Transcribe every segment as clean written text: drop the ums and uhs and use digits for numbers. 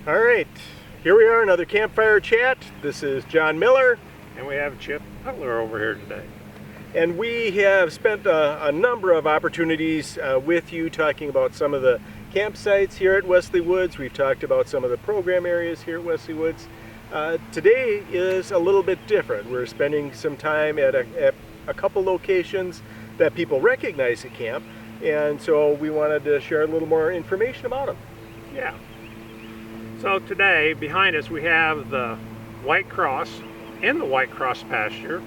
All right, here we are, another Campfire Chat. This is John Miller. And we have Chip Butler over here today. And we have spent a number of opportunities with you talking about some of the campsites here at Wesley Woods. We've talked about some of the program areas here at Wesley Woods. Today is a little bit different. We're spending some time at a couple locations that people recognize at camp, and so we wanted to share a little more information about them. Yeah. So today, behind us, we have the White Cross in the White Cross pasture.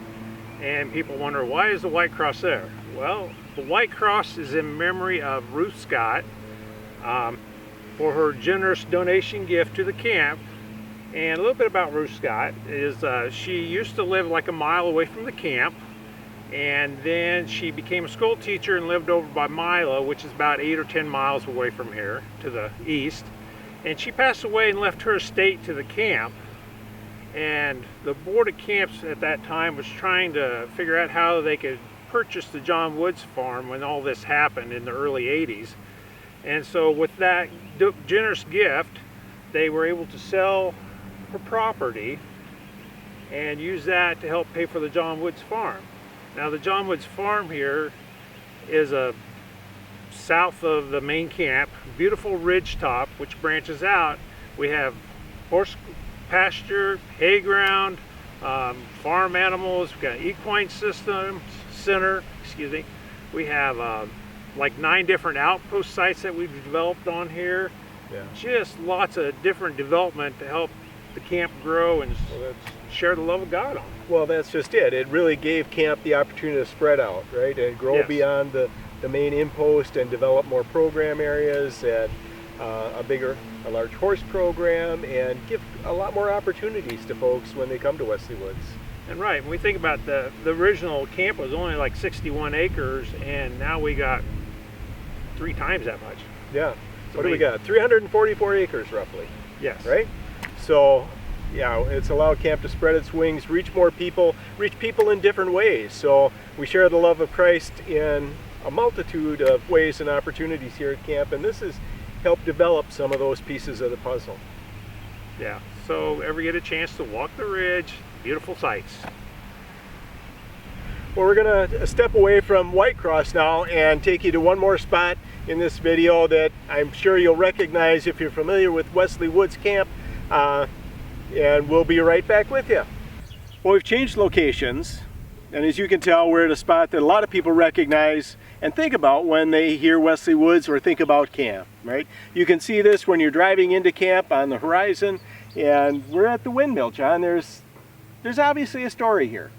And people wonder, why is the White Cross there? Well, the White Cross is in memory of Ruth Scott for her generous donation gift to the camp. And a little bit about Ruth Scott is she used to live like a mile away from the camp. And then she became a school teacher and lived over by Milo, which is about 8 or 10 miles away from here to the east. And she passed away and left her estate to the camp. And the board of camps at that time was trying to figure out how they could purchase the John Woods farm when all this happened in the early 80s. And so with that generous gift, they were able to sell her property and use that to help pay for the John Woods farm. Now the John Woods farm here is south of the main camp, beautiful ridge top which branches out. We have horse pasture, hay ground, farm animals. We've got an equine system center. We have like 9 different outpost sites that we've developed on here. Yeah. Just lots of different development to help the camp grow and share the love of God on. Well, that's just it. It really gave camp the opportunity to spread out, right, and grow beyond the main impost and develop more program areas and a large horse program, and give a lot more opportunities to folks when they come to Wesley Woods. And right, when we think about the original camp was only like 61 acres, and now we got 3 times that much. Yeah. What do we got? 344 acres roughly. Yes. Right? So, yeah, it's allowed camp to spread its wings, reach more people, reach people in different ways. So we share the love of Christ in a multitude of ways and opportunities here at camp, and this has helped develop some of those pieces of the puzzle. Yeah, so ever get a chance to walk the ridge, beautiful sights. Well, we're gonna step away from White Cross now and take you to one more spot in this video that I'm sure you'll recognize if you're familiar with Wesley Woods Camp, and we'll be right back with you. Well, we've changed locations, and as you can tell, we're at a spot that a lot of people recognize and think about when they hear Wesley Woods or think about camp, right? You can see this when you're driving into camp on the horizon, and we're at the windmill, John. There's obviously a story here.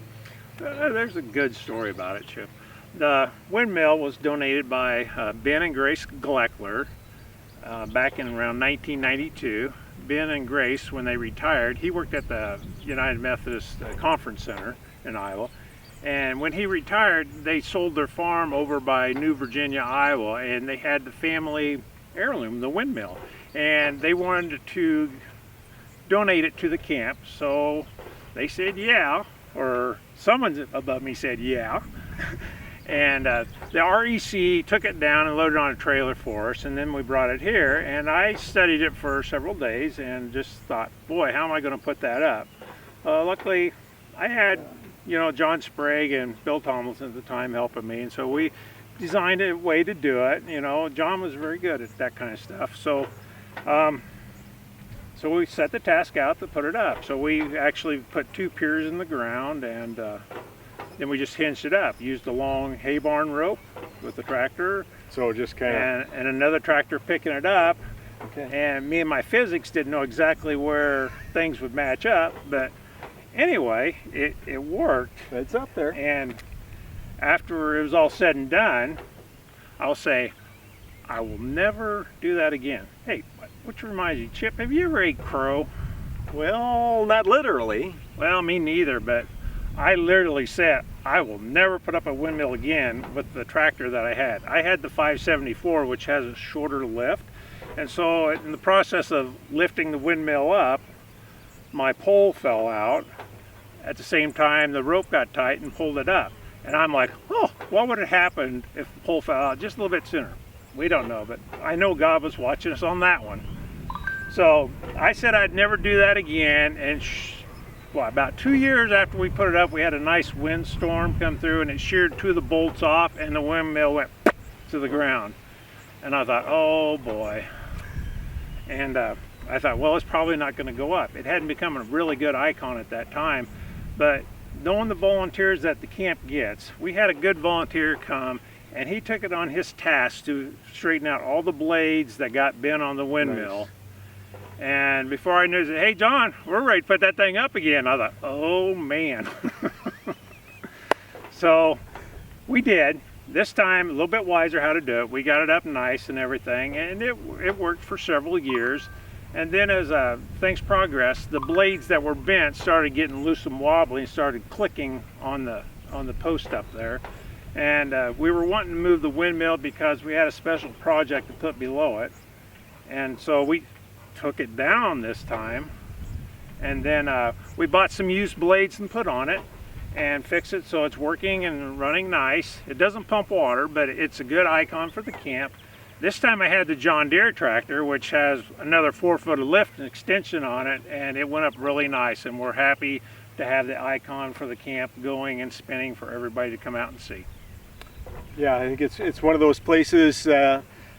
There's a good story about it, Chip. The windmill was donated by Ben and Grace Gleckler back in around 1992. Ben and Grace, when they retired, he worked at the United Methodist Conference Center in Iowa. And when he retired, they sold their farm over by New Virginia, Iowa, and they had the family heirloom, the windmill. And they wanted to donate it to the camp, so they said yeah, or someone above me said yeah. And the REC took it down and loaded it on a trailer for us, and then we brought it here, and I studied it for several days and just thought, boy, how am I going to put that up? Luckily, I had John Sprague and Bill Tomlinson at the time helping me, and so we designed a way to do it. John was very good at that kind of stuff, so so we set the task out to put it up. So we actually put 2 piers in the ground, and then we just hinged it up, used a long hay barn rope with the tractor, so just kind of and another tractor picking it up. Okay. And me and my physics didn't know exactly where things would match up, but anyway, it worked. It's up there. And after it was all said and done, I'll say, I will never do that again. Hey, which reminds you, Chip, have you ever ate crow? Well, not literally. Well, me neither, but I literally said, I will never put up a windmill again with the tractor that I had. I had the 574, which has a shorter lift. And so in the process of lifting the windmill up, my pole fell out. At the same time, the rope got tight and pulled it up. And I'm like, oh, what would have happened if the pole fell out just a little bit sooner? We don't know, but I know God was watching us on that one. So I said I'd never do that again, and well, about 2 years after we put it up, we had a nice windstorm come through, and it sheared 2 of the bolts off, and the windmill went to the ground. And I thought, oh boy. And I thought, well, it's probably not going to go up. It hadn't become a really good icon at that time, but knowing the volunteers that the camp gets, we had a good volunteer come, and he took it on his task to straighten out all the blades that got bent on the windmill. Nice. And before I knew it, hey John, we're ready to put that thing up again. I thought, oh man. So we did. This time a little bit wiser how to do it. We got it up nice and everything, and it worked for several years. And then as things progressed, the blades that were bent started getting loose and wobbly and started clicking on the post up there. And we were wanting to move the windmill because we had a special project to put below it. And so we took it down this time, and then we bought some used blades and put on it and fixed it so it's working and running nice. It doesn't pump water, but it's a good icon for the camp. This time I had the John Deere tractor, which has another 4 foot of lift and extension on it, and it went up really nice, and we're happy to have the icon for the camp going and spinning for everybody to come out and see. Yeah, I think it's one of those places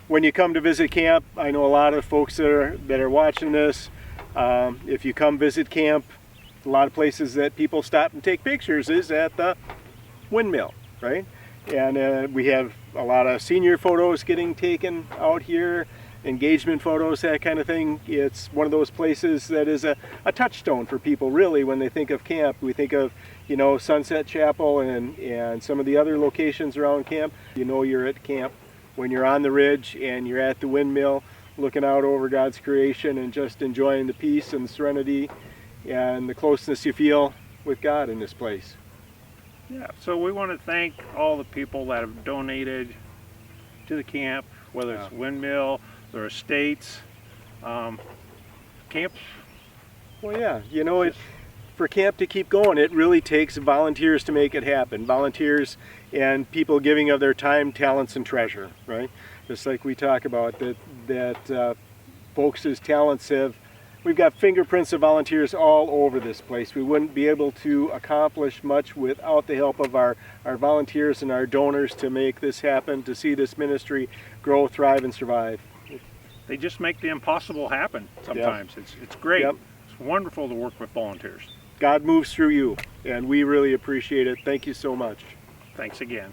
when you come to visit camp. I know a lot of folks that are watching this. If you come visit camp, a lot of places that people stop and take pictures is at the windmill, right? And we have a lot of senior photos getting taken out here, engagement photos, that kind of thing. It's one of those places that is a touchstone for people, really, when they think of camp. We think of, you know, Sunset Chapel and some of the other locations around camp. You know you're at camp when you're on the ridge and you're at the windmill looking out over God's creation and just enjoying the peace and the serenity and the closeness you feel with God in this place. Yeah, so we want to thank all the people that have donated to the camp, whether it's windmill, their estates, camps. Well, yeah, you know, for camp to keep going, it really takes volunteers to make it happen. Volunteers and people giving of their time, talents, and treasure, right? Just like we talk about that folks' talents have. We've got fingerprints of volunteers all over this place. We wouldn't be able to accomplish much without the help of our volunteers and our donors to make this happen, to see this ministry grow, thrive, and survive. They just make the impossible happen sometimes. Yep. It's great. Yep. It's wonderful to work with volunteers. God moves through you, and we really appreciate it. Thank you so much. Thanks again.